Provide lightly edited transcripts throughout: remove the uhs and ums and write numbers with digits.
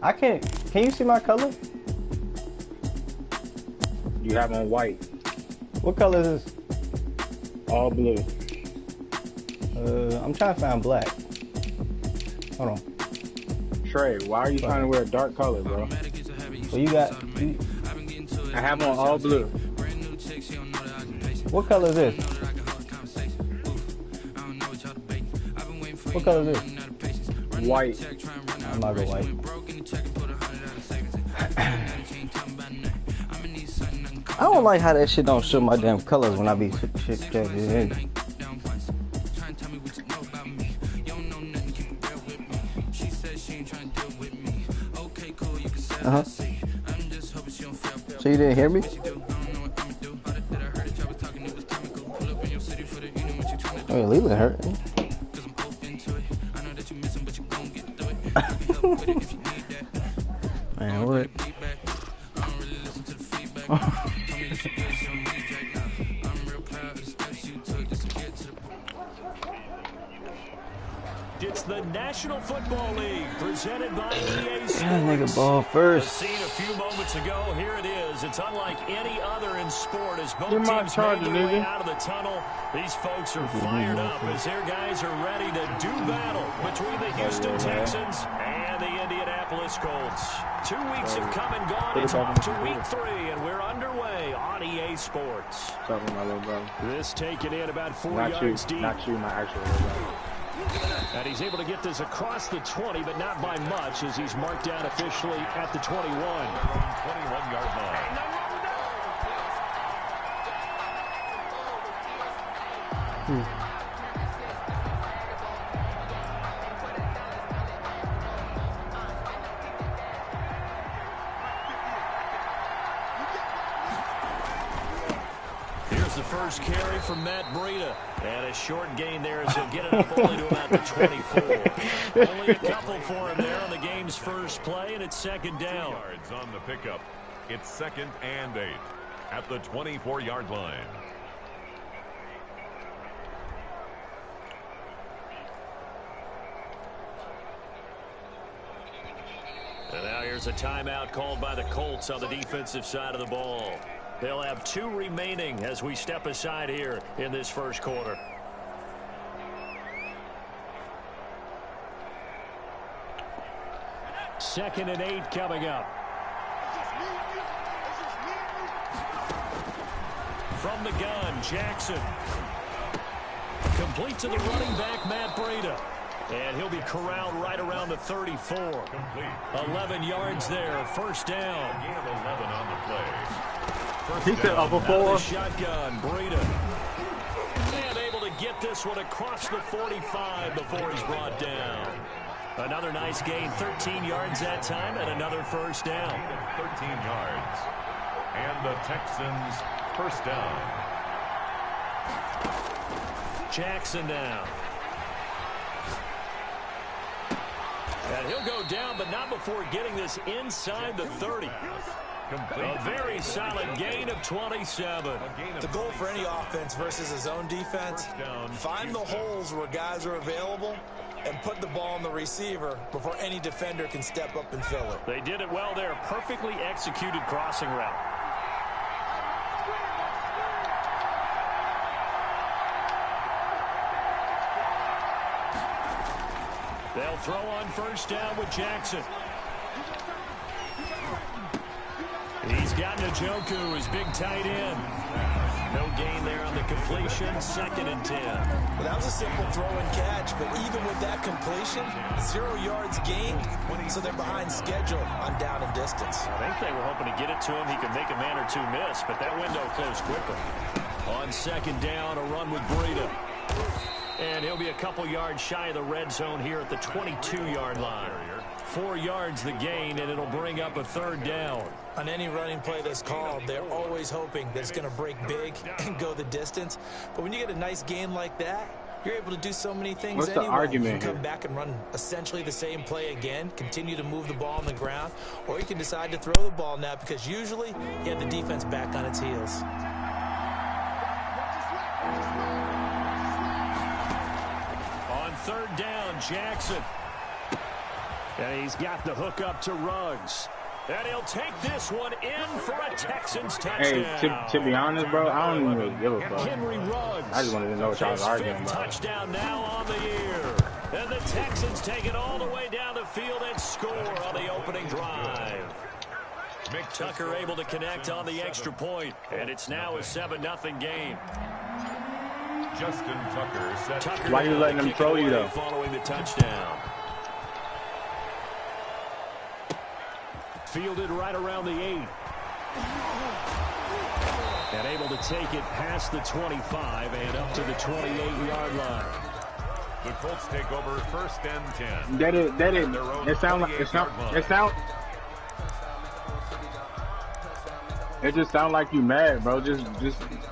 I can't. Can you see my color? You have on white. What color is this? All blue. I'm trying to find black. Hold on. Trey, why are you trying to wear a dark color, bro? Well, you got. I have on all blue. What color is this? What color is this? White. I'm not gonna white. I don't like how that shit don't show my damn colors when I be shit changing in. So you didn't hear me? Oh, Leland hurt. Man, what? It's the National Football League presented by EA Sports. That nigga ball first. Seen a few moments ago. Here it is. It's unlike any other in sport as both You're my teams charger, make their way nigga. out of the tunnel. These folks are fired up as their guys are ready to do battle between the Houston Texans and the Indianapolis Colts. 2 weeks have come and gone. It's off to week 3, and we're underway on EA Sports. Talking my little brother. This taken in about 4 Not yards you, deep. not you, my actual little brother. And he's able to get this across the 20, but not by much, as he's marked down officially at the 21. 21-yard line. Here's the first carry from Matt Breida. And a short gain there as he'll get it up only to about the 24. Only a couple for him there on the game's first play, and it's second down. Yards on the pickup. It's 2nd and 8 at the 24-yard line. And now here's a timeout called by the Colts on the defensive side of the ball. They'll have 2 remaining as we step aside here in this first quarter. Second and 8 coming up. From the gun, Jackson. Complete to the running back, Matt Breida. And he'll be corralled right around the 34. Complete. 11 yards there, first down. Gain of 11 on the play. He said upper 4. Shotgun, Breida. And able to get this one across the 45 before he's brought down. Another nice gain, 13 yards that time, and another first down. 13 yards. And the Texans first down. Jackson down. And he'll go down, but not before getting this inside the 30. A very solid gain of 27. The goal for any offense versus a zone defense, find the holes where guys are available and put the ball on the receiver before any defender can step up and fill it. They did it well there. Perfectly executed crossing route. They'll throw on first down with Jackson. He's got Njoku, his big tight end. No gain there on the completion, 2nd and 10. Well, that was a simple throw and catch, but even with that completion, 0 yards gained, so they're behind schedule on down and distance. I think they were hoping to get it to him. He could make a man or two miss, but that window closed quickly. On second down, a run with Breida. And he'll be a couple yards shy of the red zone here at the 22-yard line. 4 yards the gain, and it'll bring up a third down. On any running play that's called, they're always hoping that it's going to break big and go the distance. But when you get a nice gain like that, you're able to do so many things What's anyway. the argument You can come here? back and run essentially the same play again, continue to move the ball on the ground, or you can decide to throw the ball now because usually you have the defense back on its heels. On third down, Jackson. And he's got the hook up to Ruggs. And he'll take this one in for a Texans touchdown. Hey, to be honest, bro, I don't even really give a fuck. Henry Ruggs. I just wanted to know what y'all was arguing about. Touchdown now on the year. And the Texans take it all the way down the field and score on the opening drive. Tucker able to connect on the extra point. And it's now a 7-0 game. Justin Tucker set. Why are you letting him throw you, though? Following the touchdown. Fielded right around the 8. And able to take it past the 25 and up to the 28-yard line. The Colts take over 1st and 10. It just sound like you mad, bro. Just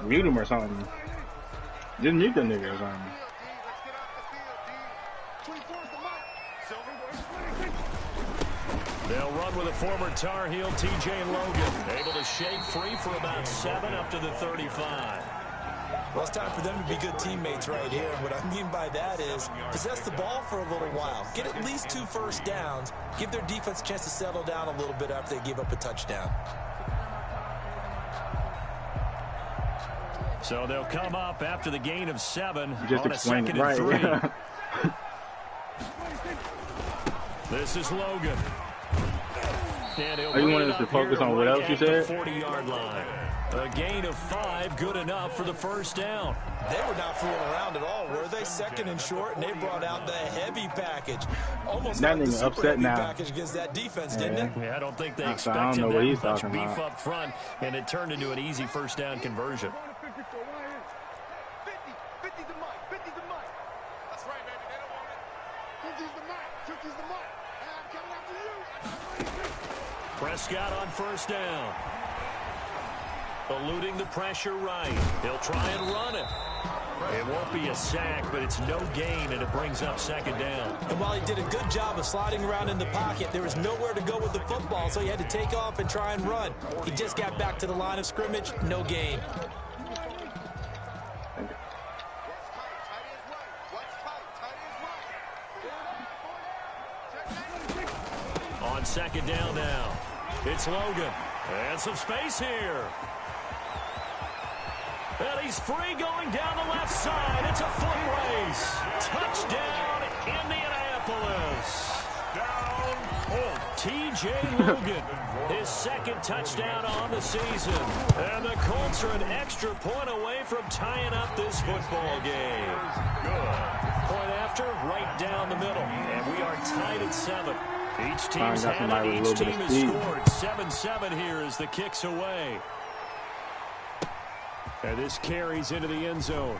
mute him or something. Just mute the nigga or something. They'll run with a former Tar Heel, T.J. Logan. Able to shake free for about 7 up to the 35. Well, it's time for them to be good teammates right here. And what I mean by that is possess the ball for a little while. Get at least 2 first downs. Give their defense a chance to settle down a little bit after they give up a touchdown. So they'll come up after the gain of 7 just on a 2nd and 3. Right. This is Logan. You wanted us to focus on what else you said? 40-yard line. A gain of 5, good enough for the first down. They were not fooling around at all, were they? 2nd and short, and they brought out the heavy package. Almost that like the nigga super upset heavy now. Package against that defense, didn't it? Yeah, I don't think they I expected don't know what he's that much talking beef about. up front, and it turned into an easy first down conversion. Prescott on first down. Eluding the pressure right. He'll try and run it. It won't be a sack, but it's no gain, and it brings up 2nd down. And while he did a good job of sliding around in the pocket, there was nowhere to go with the football, so he had to take off and try and run. He just got back to the line of scrimmage, no gain. On 2nd down now. It's Logan. And some space here. And he's free going down the left side. It's a foot race. Touchdown, Indianapolis. T.J. Logan, his 2nd touchdown on the season. And the Colts are an extra point away from tying up this football game. Good. Point after, right down the middle. And we are tied at 7. Each team's had it. Each team has scored. 7-7 here as the kick's away. And this carries into the end zone.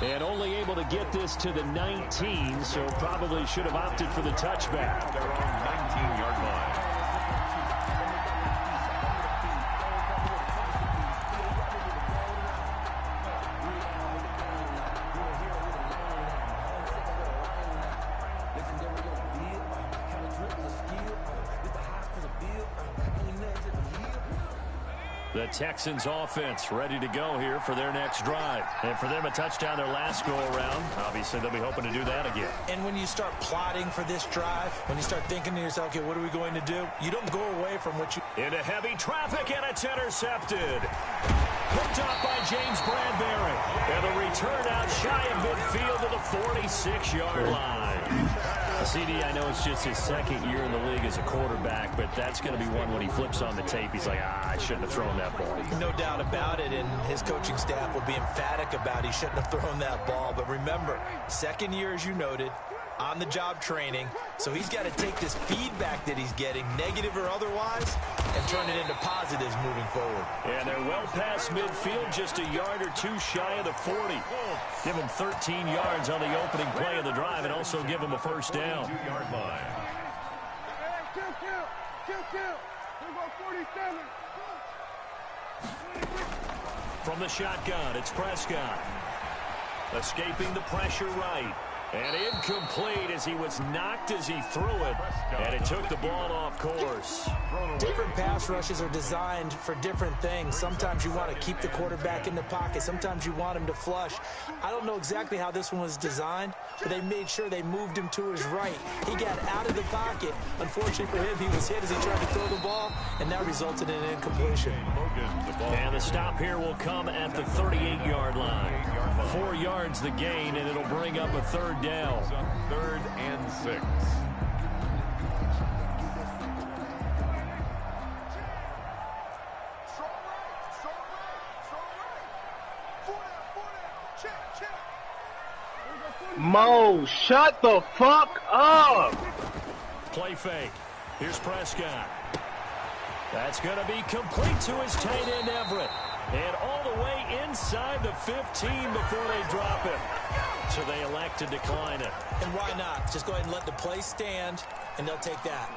And only able to get this to the 19, so probably should have opted for the touchback. Their own 19-yard line. The Texans offense ready to go here for their next drive. And for them, a touchdown their last go-around. Obviously, they'll be hoping to do that again. And when you start plotting for this drive, when you start thinking to yourself, okay, what are we going to do? You don't go away from what you... Into heavy traffic, and it's intercepted. Picked up by James Bradbury. And the return out shy of midfield to the 46-yard line. CD, I know it's just his 2nd year in the league as a quarterback, but that's going to be one when he flips on the tape. He's like, I shouldn't have thrown that ball. No doubt about it, and his coaching staff will be emphatic about he shouldn't have thrown that ball. But remember, 2nd year, as you noted, on-the-job training, so he's got to take this feedback that he's getting, negative or otherwise, and turn it into positives moving forward. And they're well past midfield, just a yard or 2 shy of the 40. Give him 13 yards on the opening play of the drive and also give him a first down. 2-yard line. From the shotgun, it's Prescott. Escaping the pressure right. And incomplete as he was knocked as he threw it. And it took the ball off course. Different pass rushes are designed for different things. Sometimes you want to keep the quarterback in the pocket. Sometimes you want him to flush. I don't know exactly how this one was designed, but they made sure they moved him to his right. He got out of the pocket. Unfortunately for him, he was hit as he tried to throw the ball, and that resulted in an incompletion. And the stop here will come at the 38-yard line. 4 yards the gain, and it'll bring up a third down. 3rd and 6. Mo, shut the fuck up. Play fake. Here's Prescott. That's going to be complete to his tight end, Everett. And all the way inside the 15 before they drop it. So they elect to decline it. And why not? Just go ahead and let the play stand, and they'll take that.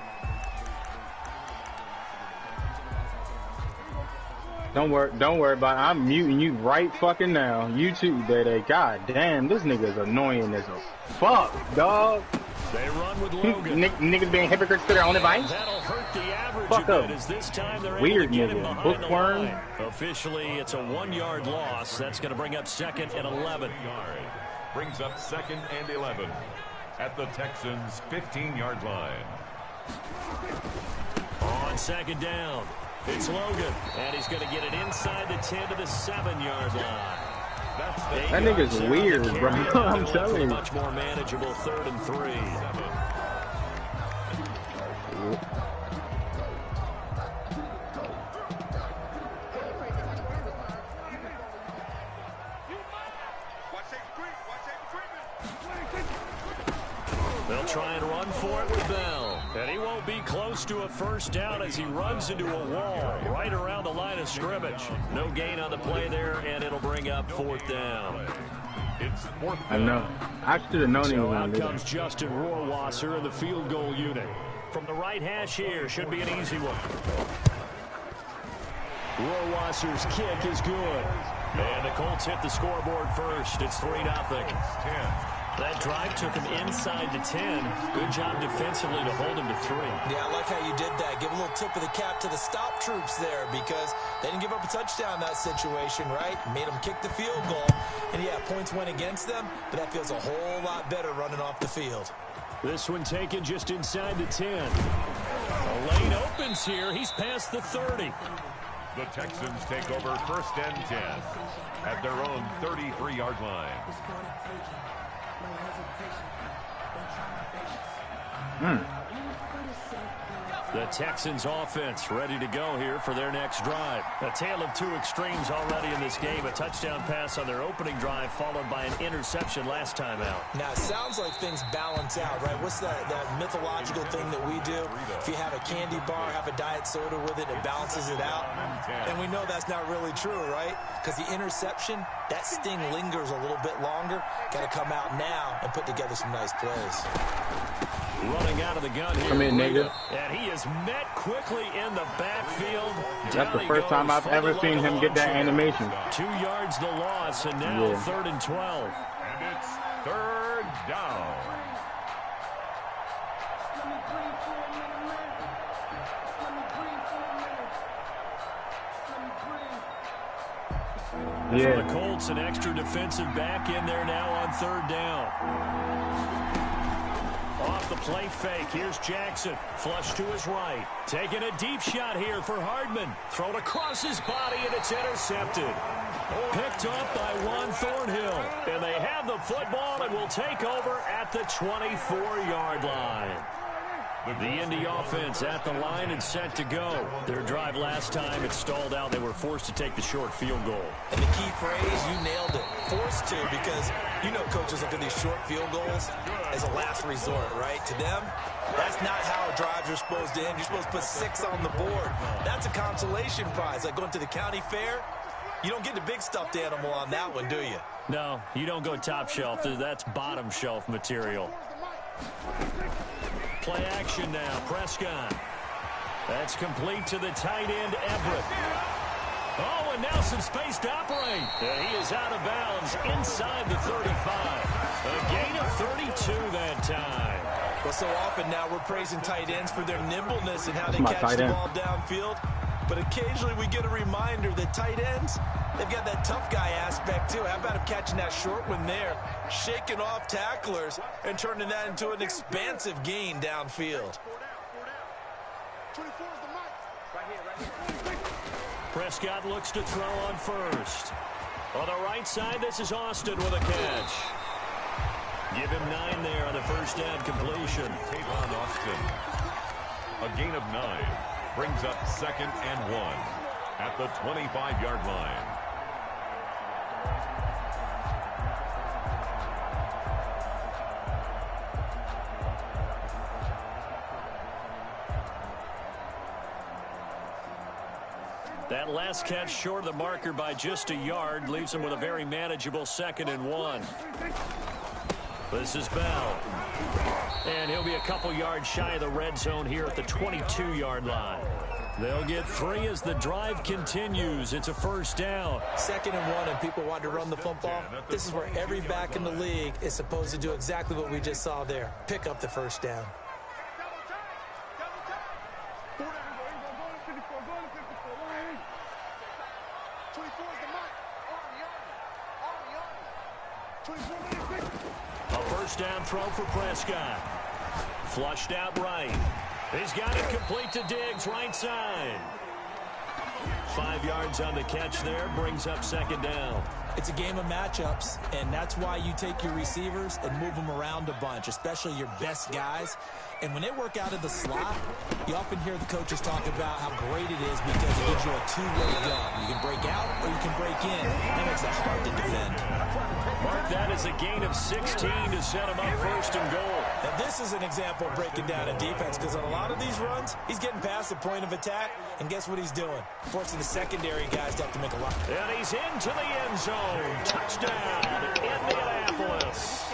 Don't worry about it. I'm muting you right fucking now. You too, baby. God damn, this nigga's annoying as a fuck, dog. They run with Logan. Niggas being hypocrites to their own advice. That'll hurt the average Fuck a up. bit as this time they're Weird able to get him nigga. behind the Bookworm. line. Officially, it's a 1-yard loss. That's going to bring up 2nd and 11. Brings up 2nd and 11 at the Texans' 15-yard line. On 2nd down, it's Logan, and he's going to get it inside the 10 to the 7-yard line. That nigga's weird, bro. I'm telling you. Much more manageable 3rd and 3. They'll try and run for it with Bell. And he won't be close to a first down as he runs into a wall right around the line of scrimmage. No gain on the play there, and it'll bring up 4th down. It's 4th down. I know. I should have known he was So going out to do comes that. Justin Rohrwasser in the field goal unit. From the right hash here, should be an easy one. Rohrwasser's kick is good. And the Colts hit the scoreboard first. It's 3-0. 10. That drive took him inside the 10. Good job defensively to hold him to 3. Yeah, I like how you did that. Give a little tip of the cap to the stop troops there because they didn't give up a touchdown in that situation, right? Made them kick the field goal. And, yeah, points went against them, but that feels a whole lot better running off the field. This one taken just inside the 10. A lane opens here. He's past the 30. The Texans take over 1st and 10 at their own 33-yard line. The Texans offense ready to go here for their next drive. A tale of two extremes already in this game. A touchdown pass on their opening drive followed by an interception last time out. Now, it sounds like things balance out, right? What's that mythological thing that we do? If you have a candy bar, have a diet soda with it, it balances it out. And we know that's not really true, right? Because the interception, that sting lingers a little bit longer. Got to come out now and put together some nice plays. Running out of the gun here. Come in, nigga. And he is met quickly in the backfield. That's the first time I've ever seen him get that animation. 2 yards the loss, and now Yeah. 3rd and 12. And it's 3rd down. For the Yeah. Colts, an extra defensive back in there now on 3rd down. Off the play fake, here's Jackson. Flush to his right. Taking a deep shot here for Hardman. Thrown across his body, and it's intercepted. Picked up by Juan Thornhill. And they have the football and will take over at the 24-yard line. The Indy offense at the line and set to go. Their drive last time, it stalled out. They were forced to take the short field goal. And the key phrase, you nailed it. Forced to, because you know coaches look at these short field goals as a last resort, right? To them, that's not how drives are supposed to end. You're supposed to put 6 on the board. That's a consolation prize, like going to the county fair. You don't get the big stuffed animal on that one, do you? No, you don't go top shelf. That's bottom shelf material. Play action now, Prescott. That's complete to the tight end, Everett. Oh, and now some space to operate. And he is out of bounds inside the 35. A gain of 32 that time. Well, so often now we're praising tight ends for their nimbleness and how they my catch tight the end. ball downfield. But occasionally we get a reminder that tight ends, they've got that tough guy aspect too. How about him catching that short one there, shaking off tacklers, and turning that into an expansive gain downfield. Prescott looks to throw on first. On the right side, this is Austin with a catch. Give him 9 there on the first down completion. Tavon Austin. A gain of 9 brings up 2nd and 1 at the 25-yard line. That last catch short of the marker by just a yard leaves him with a very manageable 2nd and 1. This is Bell. And he'll be a couple yards shy of the red zone here at the 22-yard line. They'll get 3 as the drive continues. It's a first down. 2nd and 1, and people want to run the football. This is where every back in the league is supposed to do exactly what we just saw there. Pick up the first down. A first down throw for Prescott. Flushed out right. He's got it complete to Diggs, right side. 5 yards on the catch there, brings up 2nd down. It's a game of matchups, and that's why you take your receivers and move them around a bunch, especially your best guys. And when they work out of the slot, you often hear the coaches talk about how great it is because it gives you a two-way go. You can break out or you can break in. That makes it hard to defend. Mark that as a gain of 16 to set him up 1st and goal. Now, this is an example of breaking down in defense because on a lot of these runs, he's getting past the point of attack, and guess what he's doing? Forcing the secondary guys to have to make a lot. And he's into the end zone. Touchdown, Indianapolis.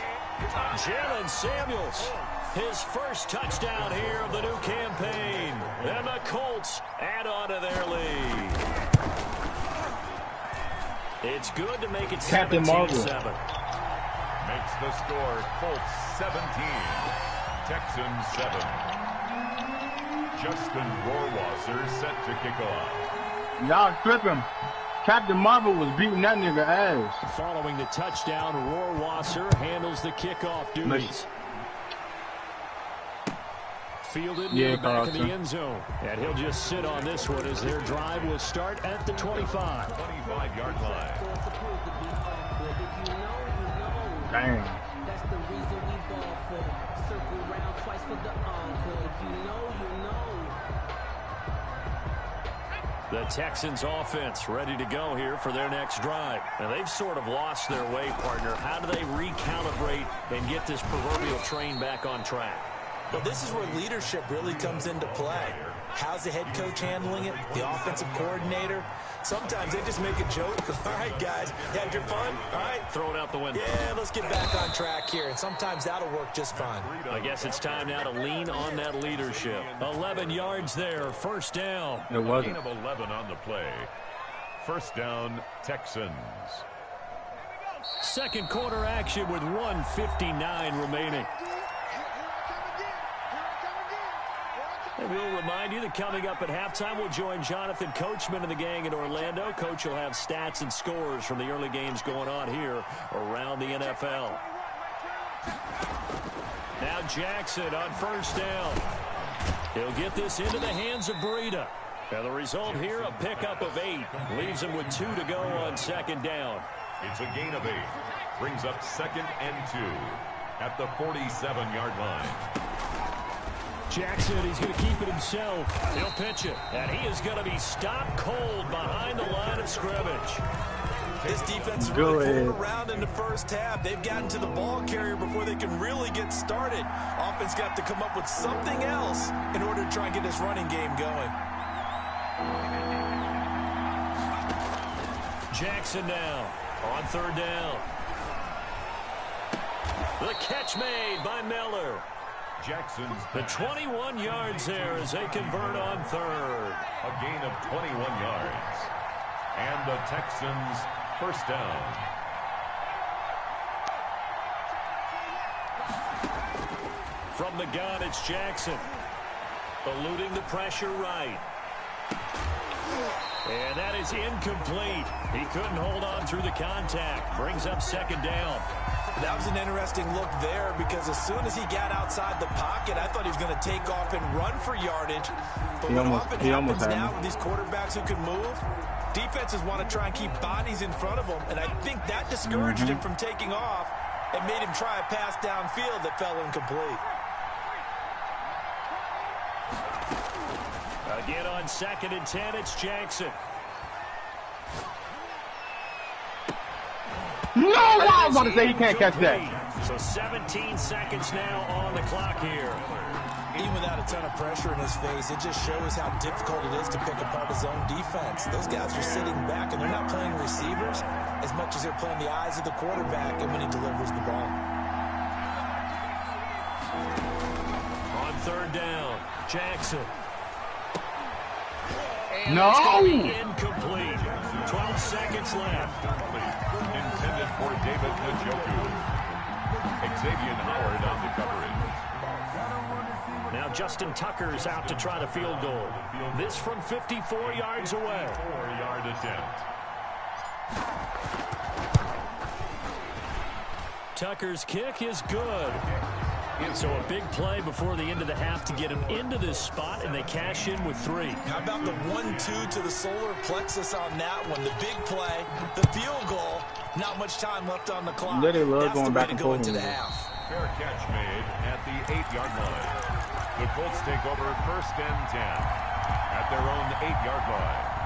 Jalen Samuels, his first touchdown here of the new campaign. And the Colts add on to their lead. It's good to make it 17-7. Makes the score Colts 17, Texans 7. Justin Rohrwasser set to kick off. Y'all tripping. Captain Marvel was beating that nigga ass. Following the touchdown, Rohrwasser handles the kickoff duties. Fielded near the back of the end zone. And he'll just sit on this one as their drive will start at the 25. 25-yard line. Dang. That's the reason we ball for. Circle round twice for the encore. If you know, you know. The Texans offense ready to go here for their next drive. Now they've sort of lost their way, partner. How do they recalibrate and get this proverbial train back on track? Well, this is where leadership really comes into play. How's the head coach handling it? The offensive coordinator? Sometimes they just make a joke. All right, guys, you had your fun? All right. Throw it out the window. Yeah, let's get back on track here. And sometimes that'll work just fine. I guess it's time now to lean on that leadership. 11 yards there, first down. It wasn't. Gain of 11 on the play. First down, Texans. Second quarter action with 1:59 remaining. And we'll remind you that coming up at halftime, we'll join Jonathan Coachman and the gang in Orlando. Coach will have stats and scores from the early games going on here around the NFL. Now Jackson on first down. He'll get this into the hands of Breida. Now the result here, a pickup of 8. Leaves him with 2 to go on second down. It's a gain of 8. Brings up 2nd and 2 at the 47-yard line. Jackson, he's going to keep it himself. He'll pitch it, and he is going to be stopped cold behind the line of scrimmage. This defense is really fooling around in the first half. They've gotten to the ball carrier before they can really get started. Offense got to come up with something else in order to try and get this running game going. Jackson now on third down. The catch made by Miller. Jackson's The 21 yards there as they convert on third. a gain of 21 yards. And the Texans first down. From the gun, it's Jackson. Eluding the pressure right. And that is incomplete. He couldn't hold on through the contact. Brings up second down. That was an interesting look there because as soon as he got outside the pocket, I thought he was going to take off and run for yardage. But what often happens now with these quarterbacks who can move, defenses want to try and keep bodies in front of them, and I think that discouraged him from taking off and made him try a pass downfield that fell incomplete. Again on 2nd and 10, it's Jackson. No, I was about to say he can't catch that. So 17 seconds now on the clock here. Even without a ton of pressure in his face, it just shows how difficult it is to pick apart his own defense. Those guys are sitting back, and they're not playing receivers as much as they're playing the eyes of the quarterback and when he delivers the ball. On 3rd down, Jackson. And no! Incomplete. 12 seconds left. Intended for David Njoku. Xavier Howard on the coverage. Now Justin Tucker's out to try the field goal. This from 54 yards away. 4-yard attempt. Tucker's kick is good. So a big play before the end of the half to get him into this spot, and they cash in with 3. How about the 1-2 to the solar plexus on that one? The big play, the field goal, not much time left on the clock. Literally love That's going the way back to and go forth. into the half. Fair catch made at the 8-yard line. The Colts take over 1st and 10 at their own 8-yard line.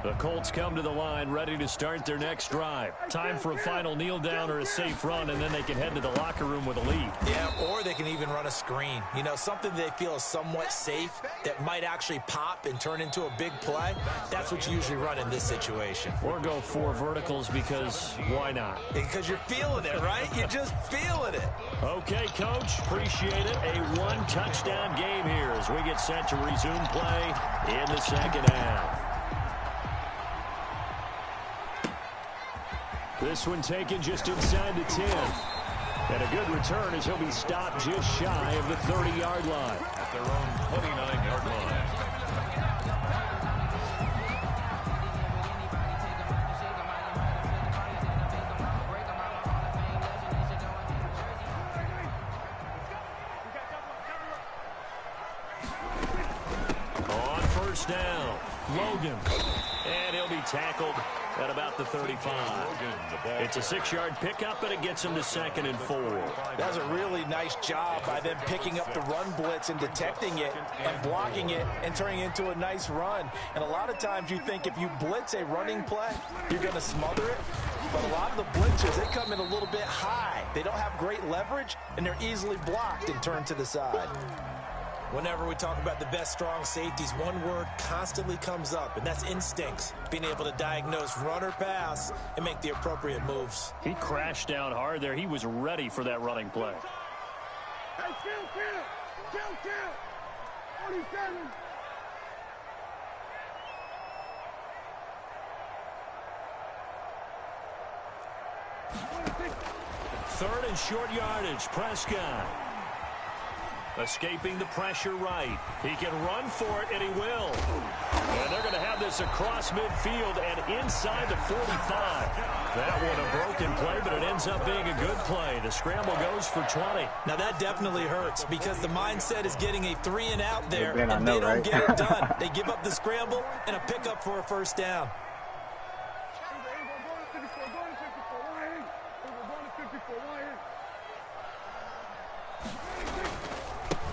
The Colts come to the line ready to start their next drive. Time for a final kneel down or a safe run, and then they can head to the locker room with a lead. Yeah, or they can even run a screen. You know, something they feel is somewhat safe that might actually pop and turn into a big play. That's what you usually run in this situation. Or go 4 verticals because why not? Because you're feeling it, right? You're just feeling it. Okay, Coach, appreciate it. A 1-touchdown game here as we get set to resume play in the second half. This one taken just inside the 10. And a good return as he'll be stopped just shy of the 30-yard line. At their own 29-yard line. On 1st down, Logan. And he'll be tackled at about the 35. It's a 6-yard pickup, and it gets him to 2nd and 4. That's a really nice job by them picking up the run blitz and detecting it and blocking it and turning it into a nice run. And a lot of times you think if you blitz a running play, you're going to smother it. But a lot of the blitzers, they come in a little bit high. They don't have great leverage, and they're easily blocked and turned to the side. Whenever we talk about the best strong safeties, one word constantly comes up, and that's instincts. Being able to diagnose run or pass and make the appropriate moves. He crashed down hard there. He was ready for that running play. Hey, chill. 47. Third and short yardage, Prescott. Escaping the pressure right. He can run for it, and he will. And they're going to have this across midfield and inside the 45. That one a broken play, but it ends up being a good play. The scramble goes for 20. Now that definitely hurts because the mindset is getting a 3-and-out there, Man, and know, they don't right? get it done. They give up the scramble and a pickup for a 1st down.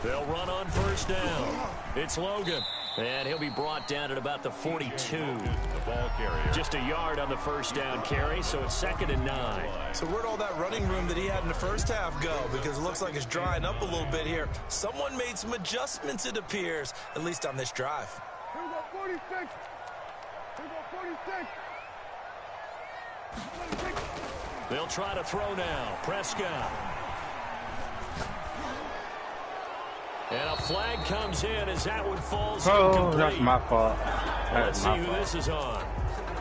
They'll run on 1st down. It's Logan. And he'll be brought down at about the 42. The ball carrier. Just a yard on the 1st down carry, so it's 2nd and 9. So where'd all that running room that he had in the 1st half go? Because it looks like it's drying up a little bit here. Someone made some adjustments, it appears, at least on this drive. Here we go, 46. They'll try to throw now. Prescott. And a flag comes in as that one falls incomplete. That's my fault. Let's see who this is on.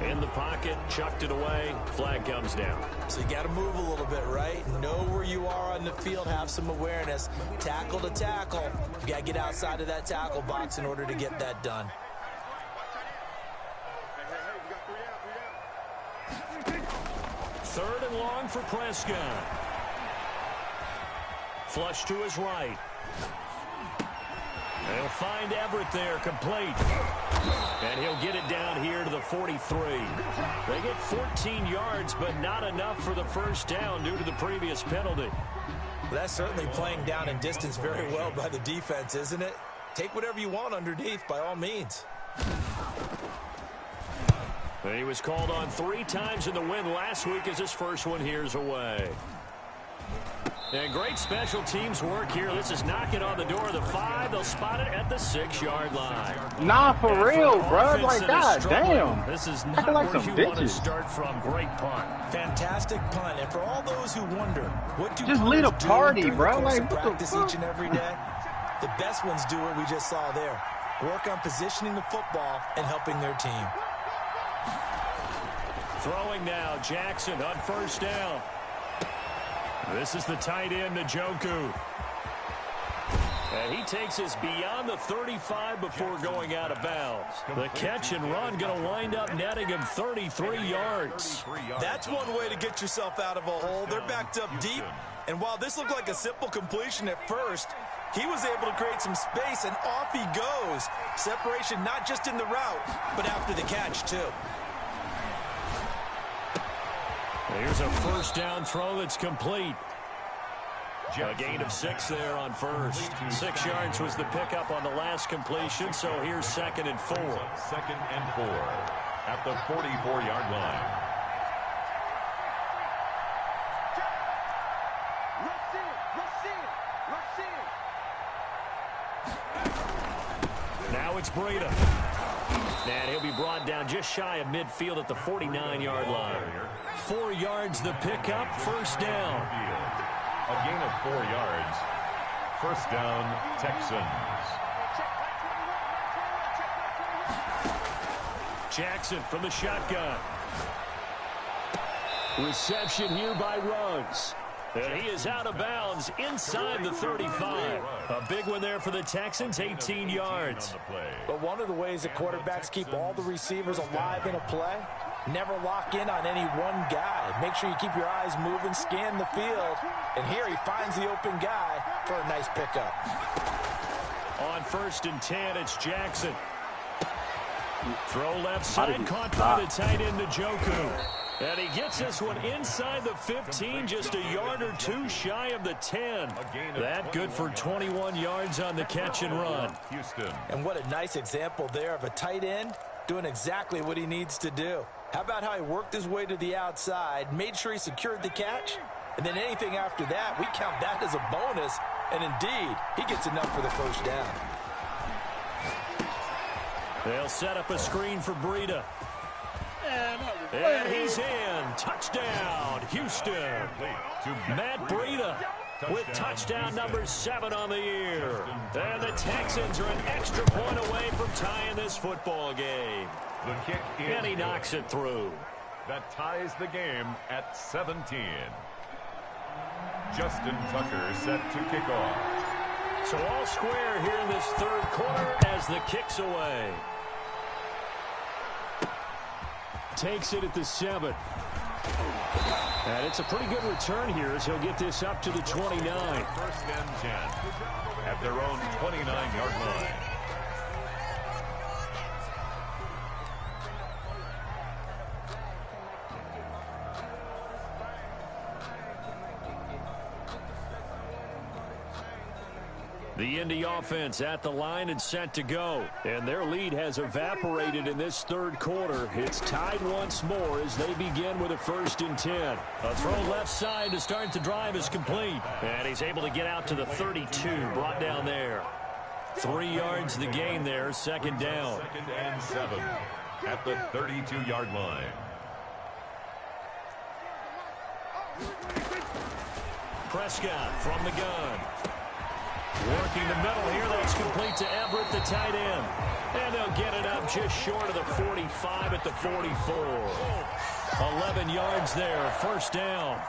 In the pocket, chucked it away, flag comes down. So you got to move a little bit, right? Know where you are on the field, have some awareness. Tackle to tackle. You got to get outside of that tackle box in order to get that done. Third and long for Prescott. Flush to his right. They'll find Everett there, complete. And he'll get it down here to the 43. They get 14 yards, but not enough for the first down due to the previous penalty. Well, that's certainly playing down in distance very well by the defense, isn't it? Take whatever you want underneath, by all means. He was called on 3 times in the win last week as his first one here's away. And great special teams work here. This is knocking on the door of the 5. They'll spot it at the 6-yard line. Nah, for real, bro. Like, god damn. This is not like where some you want to bitches. start from. Great punt. Fantastic punt. And for all those who wonder, what do Just lead a punters do party, during bro. the course Like, of what the practice fuck? each and every day? The best ones do what we just saw there. Work on positioning the football and helping their team. Throwing now, Jackson on first down. This is the tight end, Njoku. And he takes us beyond the 35 before going out of bounds. The catch and run going to wind up netting him 33 yards. That's one way to get yourself out of a hole. They're backed up deep. And while this looked like a simple completion at first, he was able to create some space, and off he goes. Separation not just in the route, but after the catch, too. Here's a first down throw that's complete. A gain of 6 there on first. 6 yards was the pickup on the last completion, so here's 2nd and 4. 2nd and 4 at the 44-yard line. Now it's Breida. And he'll be brought down just shy of midfield at the 49-yard line. 4 yards the pickup, first down. A gain of 4 yards. First down, Texans. Jackson from the shotgun. Reception here by Ruggs. And he is out of bounds inside the 35. A big one there for the Texans, 18 yards. But one of the ways that quarterbacks keep all the receivers alive in a play, never lock in on any one guy. Make sure you keep your eyes moving, scan the field. And here he finds the open guy for a nice pickup. On 1st and 10, it's Jackson. Throw left side, caught by the tight end, Njoku. And he gets this one inside the 15, just a yard or 2 shy of the 10. That good for 21 yards on the catch and run. Houston. And what a nice example there of a tight end doing exactly what he needs to do. How about how he worked his way to the outside, made sure he secured the catch, and then anything after that, we count that as a bonus. And indeed, he gets enough for the first down. They'll set up a screen for Breida. And he's in. Touchdown, Houston. Matt Breida with touchdown number 7 on the year. And the Texans are an extra point away from tying this football game. The kick is And he knocks it through. that ties the game at 17. Justin Tucker set to kick off. So all square here in this 3rd quarter as the kick's away. Takes it at the 7. And it's a pretty good return here as he'll get this up to the 29. 1st and 10 at their own 29-yard line. The Indy offense at the line and set to go. And their lead has evaporated in this 3rd quarter. It's tied once more as they begin with a 1st and 10. A throw left side to start the drive is complete. And he's able to get out to the 32, brought down there. 3 yards the gain there, 2nd down. 2nd and 7 at the 32-yard line. Prescott from the gun. Working the middle here. That's complete to Everett, the tight end. And they'll get it up just short of the 45 at the 44. 11 yards there. First down.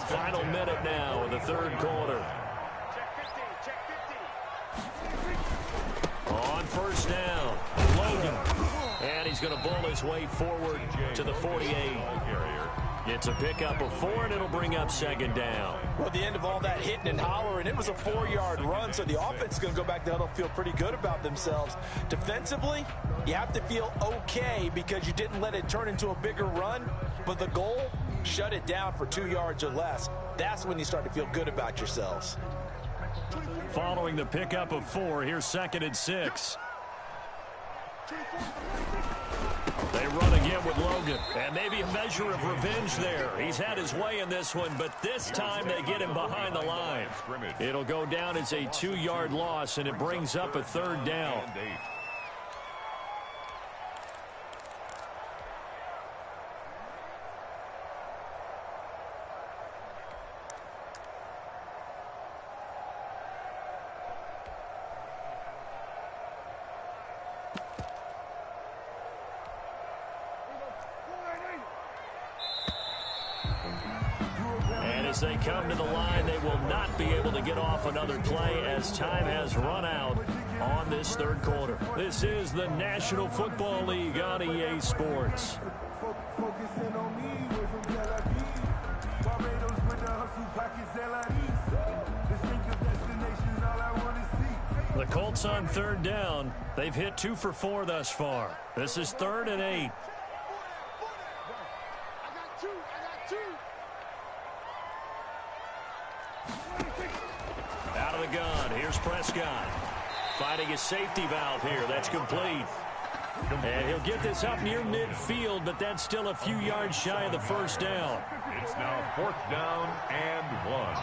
Final minute now in the third quarter. On first down, Logan. And he's going to bull his way forward to the 48. It's a pickup of 4, and it'll bring up second down. Well, at the end of all that hitting and hollering, it was a 4-yard run, so the offense is going to go back to huddle, feel pretty good about themselves. Defensively, you have to feel okay because you didn't let it turn into a bigger run, but the goal, shut it down for 2 yards or less. That's when you start to feel good about yourselves. Following the pickup of 4, here's 2nd and 6. They run again with Logan, and maybe a measure of revenge there. He's had his way in this one, but this time they get him behind the line. It'll go down as a 2-yard loss, and it brings up a third down. As they come to the line, they will not be able to get off another play as time has run out on this third quarter. This is the National Football League on EA Sports. The Colts on third down. They've hit 2 for 4 thus far. This is 3rd and 8. Out of the gun, here's Prescott. Finding his safety valve here, that's complete. And he'll get this up near midfield, but that's still a few yards shy of the first down. It's now 4th down and 1.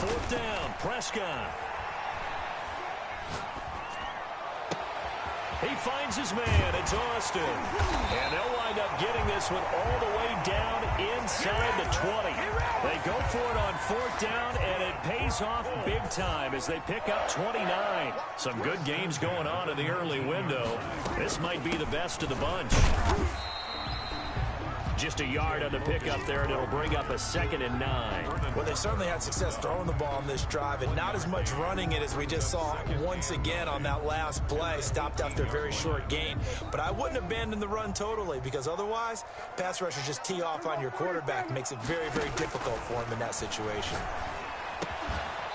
Fourth down, Prescott. He finds his man. It's Austin. And they'll wind up getting this one all the way down inside the 20. They go for it on 4th down, and it pays off big time as they pick up 29. Some good games going on in the early window. This might be the best of the bunch. Just a yard on the pickup there, and it'll bring up a 2nd and 9. Well, they certainly had success throwing the ball on this drive, and not as much running it as we just saw once again on that last play. Stopped after a very short gain. But I wouldn't abandon the run totally, because otherwise, pass rushers just tee off on your quarterback. Makes it very, very difficult for him in that situation.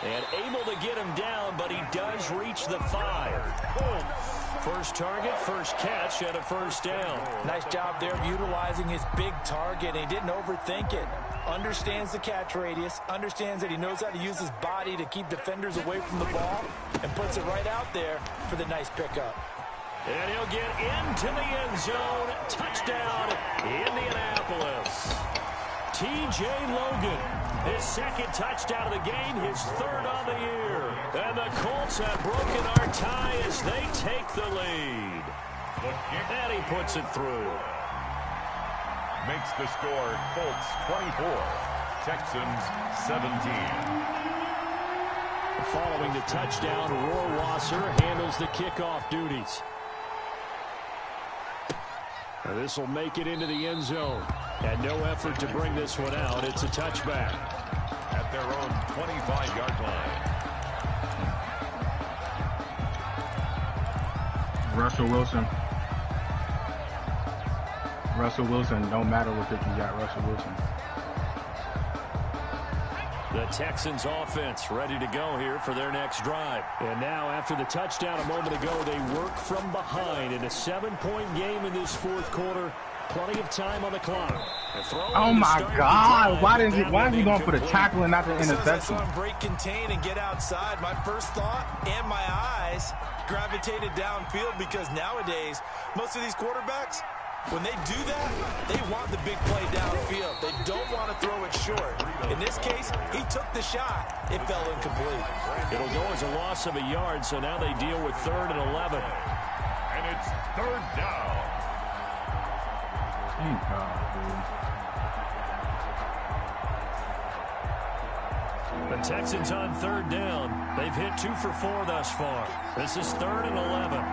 And able to get him down, but he does reach the 5. First target, first catch, and a first down. Nice job there of utilizing his big target. He didn't overthink it. Understands the catch radius, understands that he knows how to use his body to keep defenders away from the ball, and puts it right out there for the nice pickup. And he'll get into the end zone. Touchdown, Indianapolis. T.J. Logan, his 2nd touchdown of the game, his 3rd on the year. And the Colts have broken our tie as they take the lead. And he puts it through. Makes the score Colts 24, Texans 17. Following the touchdown, Rohrwasser handles the kickoff duties. This will make it into the end zone. And no effort to bring this one out. It's a touchback. At their own 25-yard line. Russell Wilson. Russell Wilson, don't matter what pick you got, Russell Wilson. The Texans offense ready to go here for their next drive. And now after the touchdown a moment ago, they work from behind in a 7-point game in this 4th quarter. Plenty of time on the clock. Oh my God! Why is he going for the tackle and not the interception? Break, contain, and get outside. My first thought and my eyes gravitated downfield because nowadays most of these quarterbacks, when they do that, they want the big play downfield. They don't want to throw it short. In this case, he took the shot. It fell incomplete. It'll go as a loss of a yard, so now they deal with 3rd and 11. And it's 3rd down. Thank God, The Texans on third down. They've hit 2 for 4 thus far. This is 3rd and 11.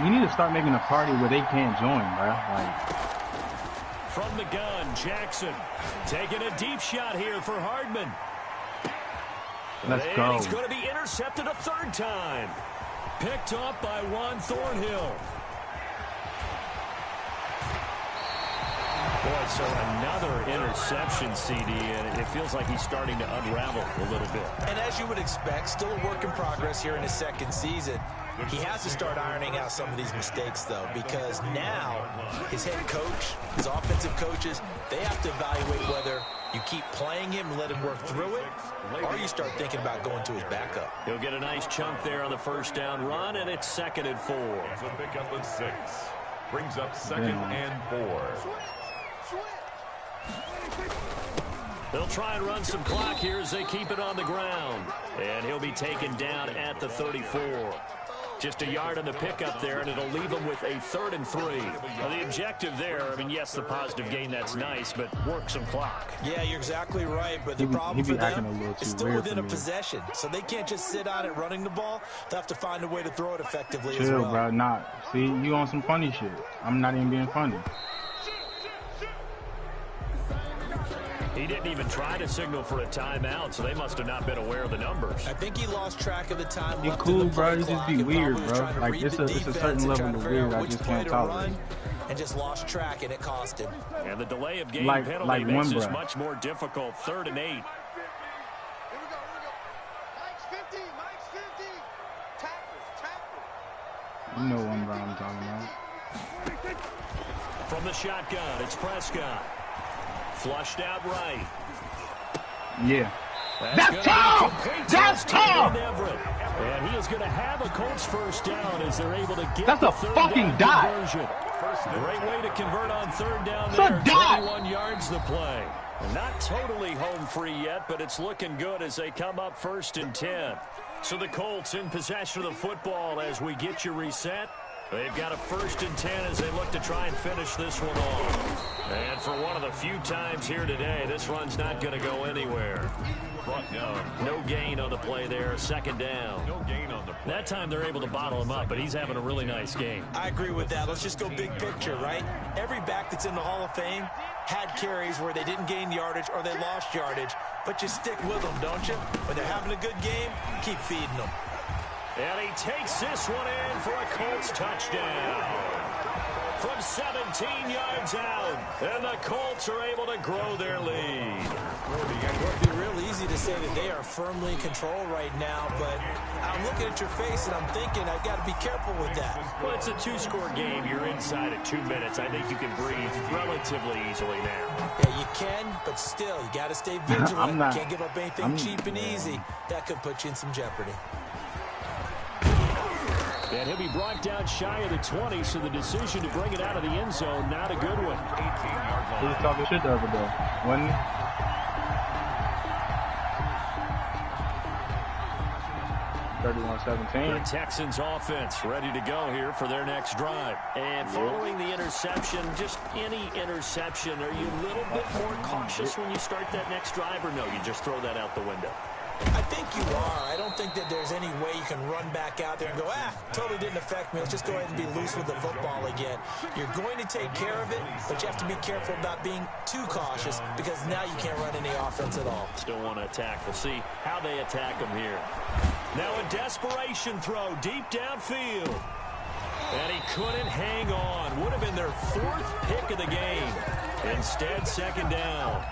We need to start making a party where they can't join, bro. Like, from the gun, Jackson taking a deep shot here for Hardman. let's And go. he's going to be intercepted a 3rd time. Picked off by Juan Thornhill. Boy, so another interception, CD, and it feels like he's starting to unravel a little bit. And as you would expect, still a work in progress here in his 2nd season. He has to start ironing out some of these mistakes, though, because now his head coach, his offensive coaches, they have to evaluate whether you keep playing him and let him work through it, or you start thinking about going to his backup. He'll get a nice chunk there on the 1st down run, and it's 2nd and 4. It's a pickup of 6. Brings up 2nd and 4. They'll try and run some clock here as they keep it on the ground. And he'll be taken down at the 34. Just a yard on the pickup there, and it'll leave them with a 3rd and 3. Well, the objective there, I mean, yes, the positive gain, that's nice, but work some clock. Yeah, you're exactly right, but the problem for them is still within a possession, so they can't just sit on it running the ball. They'll have to find a way to throw it effectively as well. Chill, bro. Nah, see, you on some funny shit. I'm not even being funny. He didn't even try to signal for a timeout, so they must have not been aware of the numbers. I think he lost track of the time He left cool, in the bro. play You clock just be and weird, probably was bro. trying to Like, read it's the a defense certain and level trying to of figure weird out I which just play can't to tolerate. run, and just lost track, and it cost him. And the delay of game Like penalty makes one, this bro. much more difficult. 3rd and 8. Here we go. Mike's 50. Mike's 50. Tackle. You know one, bro, I'm talking about. From the shotgun, it's Prescott. Flushed out right. Yeah. That's tough! That's tough! And he is going to have a Colts 1st down as they're able to get That's the a 3rd fucking down dot. conversion. Great way to convert on 3rd down It's there. a dot. 21 yards to play. Not totally home free yet, but it's looking good as they come up 1st and 10. So the Colts in possession of the football as we get you reset. They've got a 1st and 10 as they look to try and finish this one off. And for one of the few times here today, this run's not going to go anywhere. No gain on the play there. 2nd down. No gain on the play. That time they're able to bottle him up, but he's having a really nice game. I agree with that. Let's just go big picture, right? Every back that's in the Hall of Fame had carries where they didn't gain yardage or they lost yardage, but you stick with them, don't you? When they're having a good game, keep feeding them. And he takes this one in for a Colts touchdown. From 17 yards out, and the Colts are able to grow their lead. It would be real easy to say that they are firmly in control right now, but I'm looking at your face and I'm thinking I've got to be careful with that. Well, it's a 2-score game. You're inside at 2 minutes. I think you can breathe relatively easily now. Yeah, you can, but still, you got to stay vigilant. Can't give up anything cheap and easy. That could put you in some jeopardy. And he'll be brought down shy of the 20, so the decision to bring it out of the end zone, not a good one. 18 yards He was talking shit the other day, wasn't he? The Texans offense ready to go here for their next drive. And following the interception, just any interception, are you a little bit more cautious when you start that next drive, or no, you just throw that out the window? I think you are. I don't think that there's any way you can run back out there and go, totally didn't affect me. Let's just go ahead and be loose with the football again. You're going to take care of it, but you have to be careful about being too cautious because now you can't run any offense at all. Still want to attack. We'll see how they attack them here. Now a desperation throw deep downfield. And he couldn't hang on. Would have been their 4th pick of the game. Instead, 2nd down.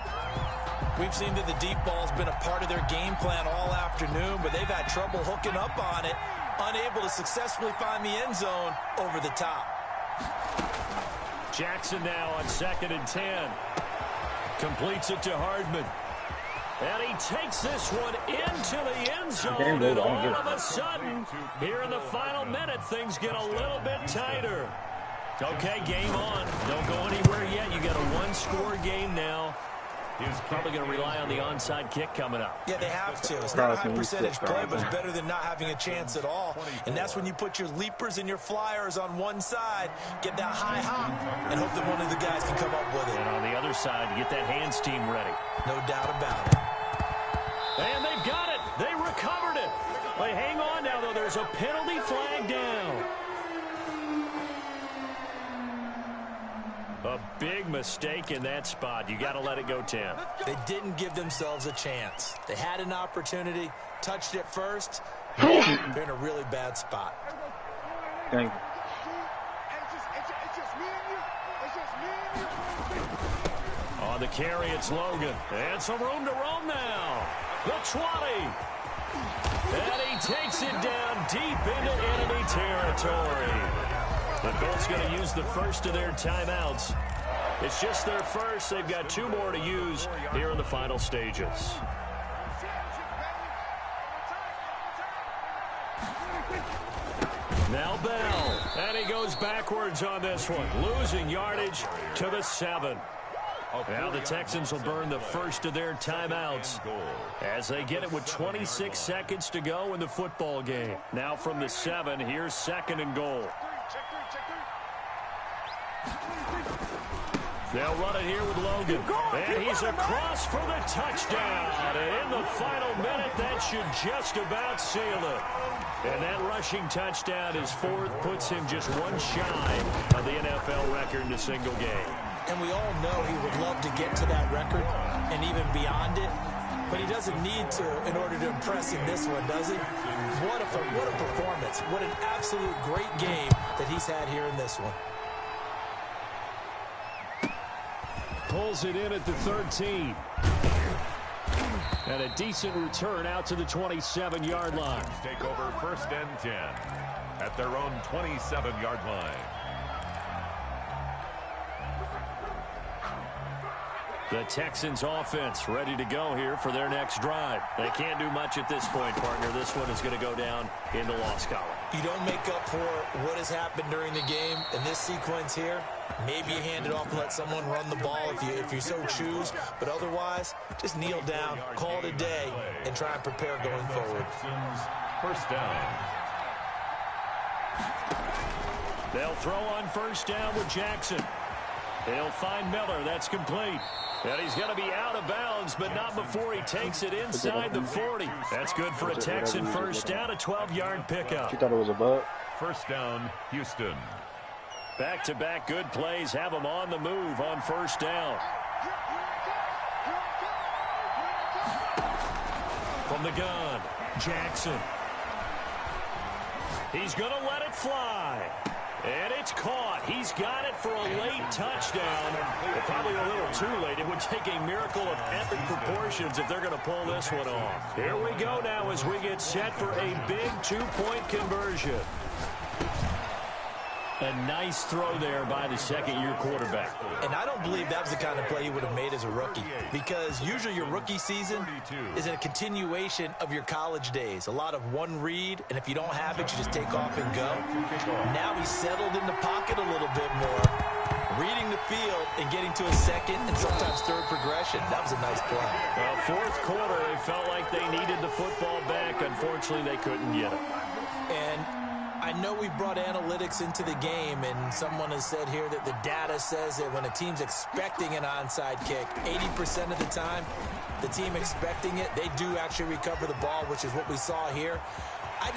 We've seen that the deep ball's been a part of their game plan all afternoon, but they've had trouble hooking up on it, unable to successfully find the end zone over the top. Jackson now on 2nd and 10. Completes it to Hardman. And he takes this one into the end zone, and all of a sudden, here in the final minute, things get a little bit tighter. Okay, game on. Don't go anywhere yet. You got a 1-score game now. Probably going to rely on the onside kick coming up. Yeah, they have to. It's not a high percentage play, but it's better than not having a chance at all. And that's when you put your leapers and your flyers on one side, get that high hop, and hope that one of the guys can come up with it. And on the other side, you get that hands team ready. No doubt about it. And they've got it. They recovered it. They hang on now, though. There's a penalty flag down. A big mistake in that spot. You got to let it go, Tim. They didn't give themselves a chance. They had an opportunity, touched it first. They're in a really bad spot. Thank you. On the carry, it's Logan. And some room to roam now. The 20. And he takes it down deep into enemy territory. The Colts going to use the first of their timeouts. It's just their first. They've got 2 more to use here in the final stages. Now Bell. And he goes backwards on this one, losing yardage to the 7. Now the Texans will burn the first of their timeouts as they get it with 26 seconds to go in the football game. Now from the 7, here's 2nd and goal. They'll run it here with Logan. And he's across for the touchdown. And in the final minute, that should just about seal it. And that rushing touchdown is 4th, puts him just 1 shy of the NFL record in a single game. And we all know he would love to get to that record and even beyond it. But he doesn't need to in order to impress in this one, does he? What a performance. What an absolute great game that he's had here in this one. Pulls it in at the 13. And a decent return out to the 27-yard line. Take over 1st and 10 at their own 27-yard line. The Texans offense ready to go here for their next drive. They can't do much at this point, partner. This one is going to go down in the loss column. You don't make up for what has happened during the game in this sequence here. Maybe you hand it off and let someone run the ball if you so choose. But otherwise, just kneel down, call it a day, and try and prepare going forward. 1st down. They'll throw on 1st down with Jackson. They'll find Miller. That's complete. And he's going to be out of bounds, but not before he takes it inside the 40. That's good for a Texan 1st down, a 12-yard pickup. You thought it was a bug? 1st down, Houston. Back-to-back good plays have them on the move on 1st down. From the gun, Jackson. He's going to let it fly. And it's caught. He's got it for a late touchdown. But probably a little too late. It would take a miracle of epic proportions if they're going to pull this one off. Here we go now as we get set for a big 2-point conversion. A nice throw there by the 2nd-year quarterback. And I don't believe that was the kind of play he would have made as a rookie, because usually your rookie season is a continuation of your college days. A lot of one read, and if you don't have it, you just take off and go. Now he's settled in the pocket a little bit more, reading the field and getting to a 2nd and sometimes 3rd progression. That was a nice play. 4th quarter, they felt like they needed the football back. Unfortunately, they couldn't get it. And I know we brought analytics into the game, and someone has said here that the data says that when a team's expecting an onside kick, 80% of the time, the team expecting it, they do actually recover the ball, which is what we saw here. And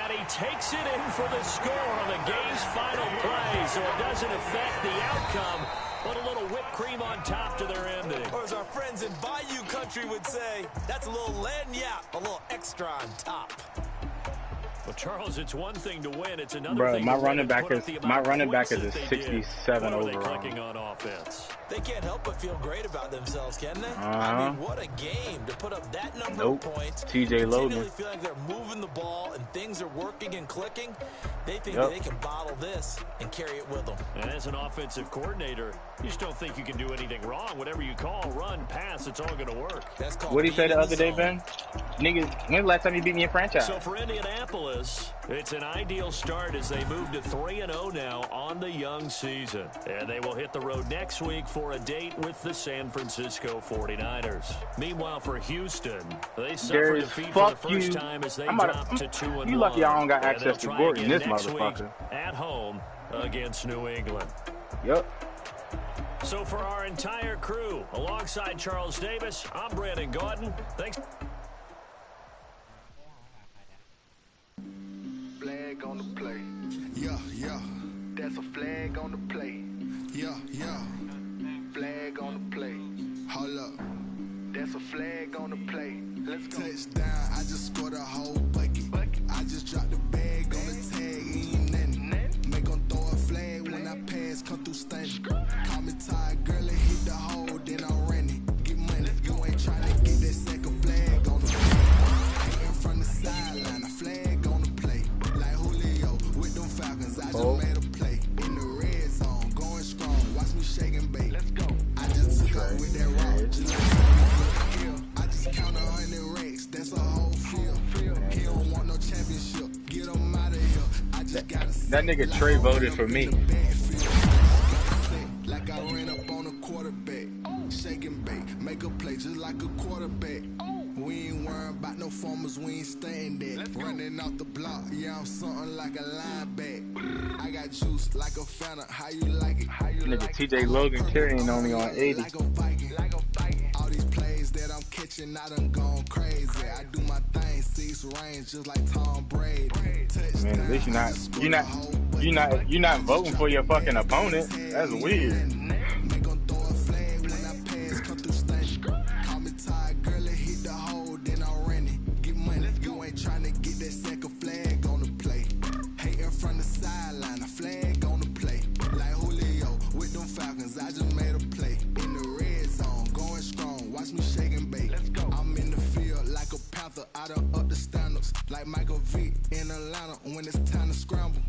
he takes it in for the score on the game's final play, so it doesn't affect the outcome, but a little whipped cream on top to their ending. Or as our friends in Bayou Country would say, that's a little lagniappe, a little extra on top. Well, Charles, it's one thing to win. It's another thing. My running back is a 67 overall. Clicking on offense. They can't help but feel great about themselves, can they? I mean, what a game to put up that number of points. TJ Logan. Feel like they're moving the ball and things are working and clicking. They think that they can bottle this and carry it with them. And as an offensive coordinator, you just don't think you can do anything wrong. Whatever you call, run, pass, it's all going to work. What did he say the other day, Ben? Niggas, when's the last time you beat me in franchise? So for Indianapolis, it's an ideal start as they move to 3-0 now on the young season. And they will hit the road next week for a date with the San Francisco 49ers. Meanwhile, for Houston, they suffered defeat for the first time as they dropped to 2-1. You lucky I don't got And access to they'll try Gordon, again this next week motherfucker. at home against New England. Yup. So for our entire crew, alongside Charles Davis, I'm Brandon Gaudin. Thanks. Flag on the play. Yeah, yeah. That's a flag on the play. Yeah, yeah. Flag on the play. Hold up. That's a flag on the play. Let's go. Touchdown, I just scored a whole bucket. I just dropped the bag on the tag, ain't nothing. Make 'em throw a flag when I pass, come through stunning. Call me tired, girl, and hit the hole, then I ran it. Get money, you ain't tryna get that second flag on the play. In from the sideline, a flag on the play. Like Julio with them Falcons, I just made a play. In the red zone, going strong, watch me shake and bake. Let's go. I just took up with that rock, just like I just count 100 racks, that's a whole field. He don't want no championship, get him out of here. I just gotta That nigga Trey voted for me. like I ran up on a quarterback, shake and bake, make a play just like a quarterback. We ain't worrying about no formers, we ain't staying there. Running off the block, yeah, I'm something like a lineback. I got juice like a Fanta, how you like it? Nigga TJ Logan carrying on me on 80. Like a Viking. All these plays that I'm catching, I done gone crazy. I do my thing, 6 range, just like Tom Brady. Man, at least you're not voting for your fucking opponent. That's weird. Make 'em throw a flag when I pass, come through stunning. Call me tired, girl, and hit the hole, then I ran it. Get money, you ain't tryna get that second flag on the play. Hating from the sideline, a flag on the play. Like Julio with them Falcons, I just made a play. In the red zone, going strong, watch me shake and bake. I'm in the field like a panther, I done up the standards. Like Michael Vick in Atlanta when it's time to scramble.